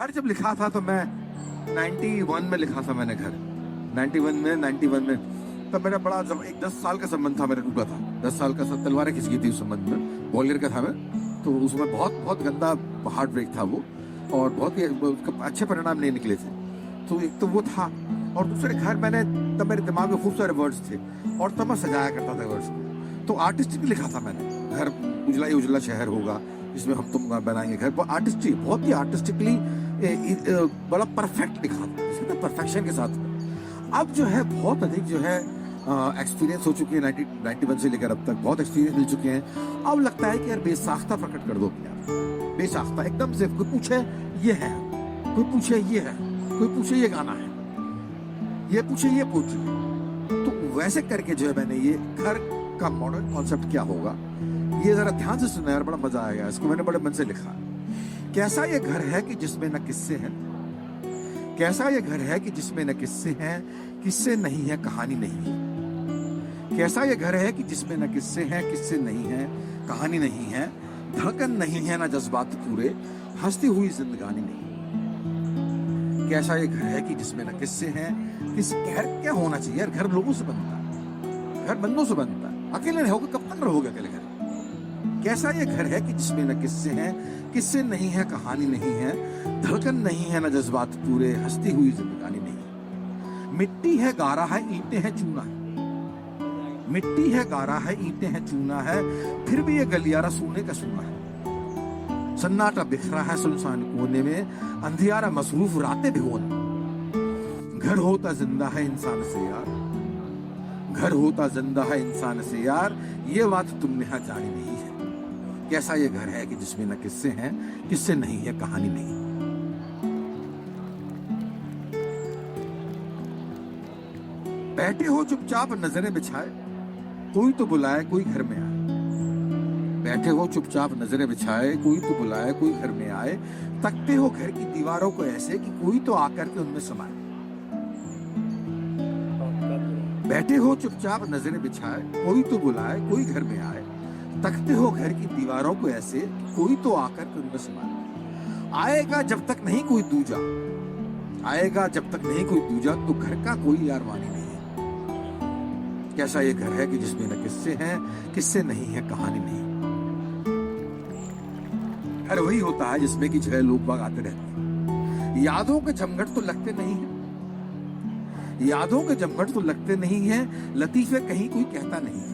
घर जब लिखा था तो मैं 91 में लिखा था मैंने घर। 91 में तब मेरा बड़ा एक 10 साल का संबंध था, मेरा टूटा था। 10 साल का तलवारें खिंच गई थी उस संबंध में, ग्वालियर का था मैं। तो उसमें बहुत बहुत गंदा हार्ट ब्रेक था वो, और बहुत ही अच्छे परिणाम नहीं निकले थे। तो एक तो वो था, और दूसरे घर मैंने, तब मेरे दिमाग में खूब सारे वर्ड्स थे और तब मैं सजाया करता था वर्ड्स को। तो आर्टिस्टिक लिखा था मैंने, घर उजला ही उजला शहर होगा जिसमें हम तुम बनाएंगे घर। वो आर्टिस्टिक, बहुत ही आर्टिस्टिकली बड़ा परफेक्ट लिखा था, जिसमें परफेक्शन के साथ। अब जो है बहुत अधिक जो है एक्सपीरियंस हो चुकी है, 91 से लेकर अब तक बहुत एक्सपीरियंस मिल चुके हैं। अब लगता है कि यार बेसाख्ता प्रकट कर दो अपने आप, बेसाख्ता एकदम से। कोई पूछे ये है, कोई पूछे ये है, कोई पूछे ये गाना है, ये पूछे ये पोट्री। तो वैसे करके जो है मैंने ये घर का मॉडर्न कॉन्सेप्ट क्या होगा, ये जरा ध्यान से सुना यार, बड़ा मजा आएगा। इसको मैंने बड़े मन से लिखा। कैसा ये घर है कि जिसमें न किस्से हैं, कैसा ये घर है कि जिसमें न किस्से हैं, किस्से नहीं है कहानी नहीं है। कैसा ये घर है कि जिसमें न किस्से हैं, किस्से नहीं है, कहानी नहीं है। धड़कन नहीं है ना जज्बात पूरे, हंसती हुई जिंदगानी नहीं। कैसा ये घर है कि जिसमें न किस्से हैं, किस घर क्या होना चाहिए यार, घर लोगों से बनता है, घर बंदों से बनता है। अकेले रहोगे कब तक रहोगे अकेले घर। कैसा ये घर है कि जिसमें न किस्से हैं, किस्से नहीं है कहानी नहीं है। धड़कन नहीं है ना जज्बात पूरे, हंसती हुई जिंदगानी नहीं। मिट्टी है गारा है ईंटें हैं चूना है, मिट्टी है गारा है ईंटें हैं चूना है, फिर भी ये गलियारा सोने का सोना है। सन्नाटा बिखरा है सुनसान कोने में, अंधियारा मसरूफ रातें भिगोने। घर होता जिंदा है इंसान से यार, घर होता जिंदा है इंसान से यार, ये बात तुमने यहाँ जानी नहीं है। कैसा ये घर है कि जिसमें न किस्से हैं, किस्से नहीं है कहानी नहीं। बैठे हो चुपचाप नजरें बिछाए, कोई तो बुलाए कोई घर में आए। बैठे हो चुपचाप नजरें बिछाए, कोई तो बुलाए कोई घर में आए। तकते हो घर की दीवारों को ऐसे कि कोई तो आकर के उनमें समाए। बैठे हो चुपचाप नजरें बिछाए, कोई तो बुलाए कोई घर में आए। तकते हो घर की दीवारों को ऐसे कि कोई तो आकर के उनमें समाए। आएगा जब तक नहीं कोई दूजा, आएगा जब तक नहीं कोई दूजा, तो घर का कोई यारवानी नहीं है। कैसा ये घर है कि जिसमें न किस्से हैं, किस्से नहीं है कहानी नहीं। घर वही होता है जिसमें कि जो है लोग बाग आते रहते हैं। यादों के जमघट तो लगते नहीं है, यादों के जमघट तो लगते नहीं है, लतीफे कहीं कोई कहता नहीं है।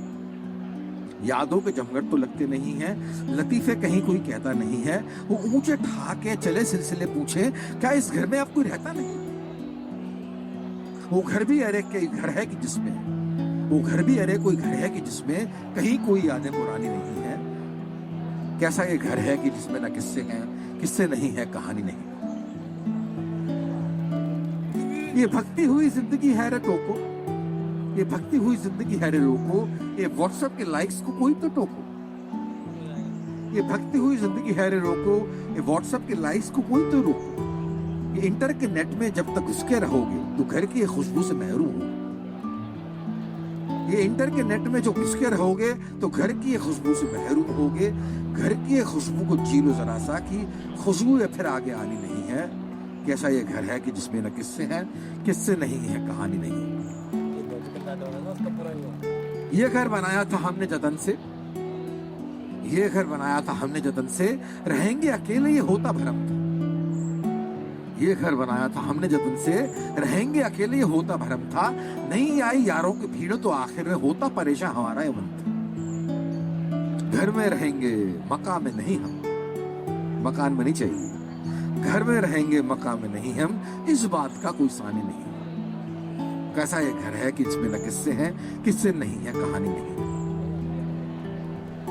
यादों के जमघट तो लगते नहीं है, लतीफे कहीं कोई कहता नहीं है। वो ऊंचे ठाके चले सिलसिले पूछे, क्या इस घर में अब कोई रहता नहीं। वो घर भी अरे के घर है कि जिसमें, वो घर भी अरे कोई घर है कि जिसमें कहीं कोई यादें पुरानी नहीं है। कैसा ये घर है कि जिसमें न किस्से हैं, किस्से नहीं है कहानी नहीं। ये भक्ति हुई जिंदगी है रे टोको, ये भक्ति हुई जिंदगी है रे रोको। ये व्हाट्सएप के लाइक्स को कोई तो टोको, ये भक्ति हुई जिंदगी है रे रोको। ये व्हाट्सएप के लाइक्स को कोई तो रोको। ये इंटर के नेट में जब तक घुसके रहोगे तो घर की खुशबू से महरूम हो। ये इंटर के नेट में जो घुसके रहोगे तो घर की खुशबू से महरूम होगे। घर की खुशबू को जी लो जरा सा, कि खुशबू या फिर आगे आनी नहीं है। कैसा ये घर है कि जिसमें न किस्से हैं, किस्से नहीं है कहानी नहीं। ये घर बनाया था हमने जतन से, ये घर बनाया था हमने जतन से, रहेंगे अकेले ये होता भरम था। ये घर बनाया था हमने जतन से, रहेंगे अकेले ये होता भरम था। नहीं आई यारों की भीड़ तो आखिर में होता परेशान हमारा ये मन था। घर में रहेंगे मकान में नहीं हम, मकान में नहीं चाहिए। घर में रहेंगे मकान में नहीं हम, इस बात का कोई सानी नहीं। कैसा ये घर है कि जिसमें न किस्से हैं, किस्से नहीं है कहानी नहीं।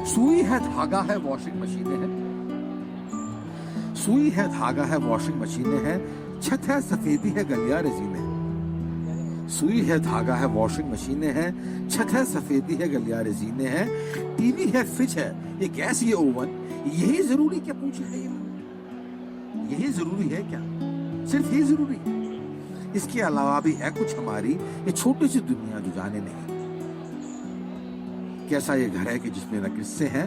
सुई है धागा है वॉशिंग मशीनें हैं, सुई है धागा है वॉशिंग मशीनें हैं। छत है सफेदी है गलियारे जीने हैं। सुई है धागा है वॉशिंग मशीनें हैं, छत है सफेदी है गलियारे जीने हैं। टीवी है फ्रिज है ये गैस ये ओवन, यही जरूरी क्या पूछे है ये, यही जरूरी है क्या, सिर्फ यही जरूरी है। इसके अलावा भी है कुछ हमारी ये छोटी सी दुनिया जो जाने नहीं। कैसा ये घर है कि जिसमें न किस्से हैं,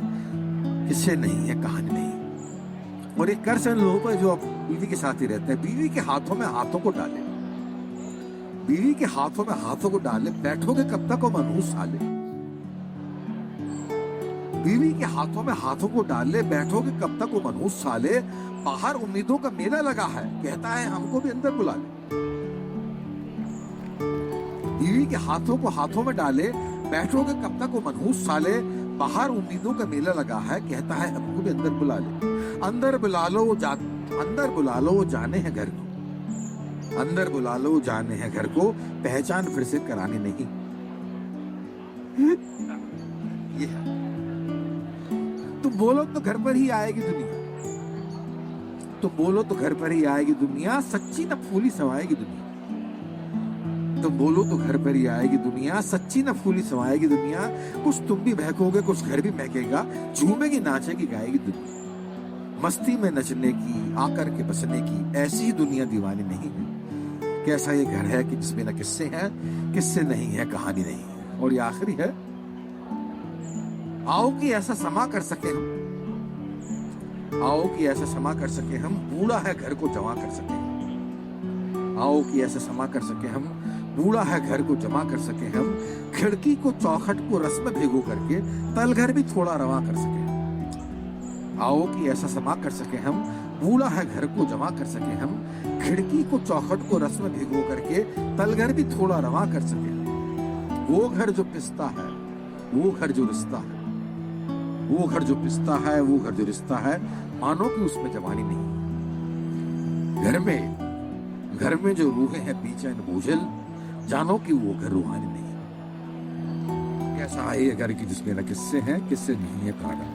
किस्से नहीं है कहानी नहीं। और एक कर्ज लोगों पर जो बीवी के साथ ही रहते हैं। बीवी के हाथों में हाथों को डाले, बीवी के हाथों में हाथों को डाले, बैठोगे कब तक वो मनहूस साले। बीवी के हाथों में हाथों को डाले, बैठोगे कब तक वो मनहूस साले। बाहर उम्मीदों का मेला लगा है, कहता है हमको भी अंदर बुला ले। बीवी के हाथों को हाथों में डाले, बैठोगे कब तक वो मनहूस साले। बाहर उम्मीदों का मेला लगा है, कहता है हमको भी अंदर बुला ले। अंदर बुला लो अंदर बुला लो, वो जाने हैं घर को। अंदर बुला लो, जाने हैं घर को, पहचान फिर से करानी नहीं। ये है। तुम बोलो तो घर पर ही आएगी दुनिया, तुम बोलो तो घर पर ही आएगी दुनिया, सच्ची न फूली समाएगी दुनिया। तुम बोलो तो घर पर ही आएगी दुनिया, सच्ची न फूली समाएगी दुनिया। कुछ तुम भी महकोगे, कुछ घर भी महकेगा, झूमेगी नाचेगी गाएगी दुनिया। मस्ती में नचने की, आकर के बसने की, ऐसी ही दुनिया दीवानी नहीं है। कैसा ये घर है कि जिसमें न किस्से हैं, किस्से नहीं है, कहानी नहीं है। और ये आखिरी है, आओ कि ऐसा समा कर सके हम, आओ कि ऐसा समा कर सके हम, बूढ़ा है घर को जमा कर सके। आओ कि ऐसा समा कर सके हम, बूढ़ा है घर को जमा कर सके हम। खिड़की को चौखट को रस में भिगो करके, तलघर भी थोड़ा रवा कर सके। आओ कि ऐसा समा कर सके हम, बूढ़ा है घर को जमा कर सके हम। खिड़की को चौखट को रस में भिगो करके, तलघर भी थोड़ा रवा कर सके। वो घर जो पिसता है, वो घर जो रिश्ता है, वो घर जो पिसता है, वो घर जो रिश्ता है, मानो कि उसमें जवानी नहीं। घर में जो रूहें हैं बेचैन बोझल, जानो कि वो घर रूहानी नहीं। कैसा है ये घर की जिसमें न किस्से हैं, किस्से नहीं है कहानी।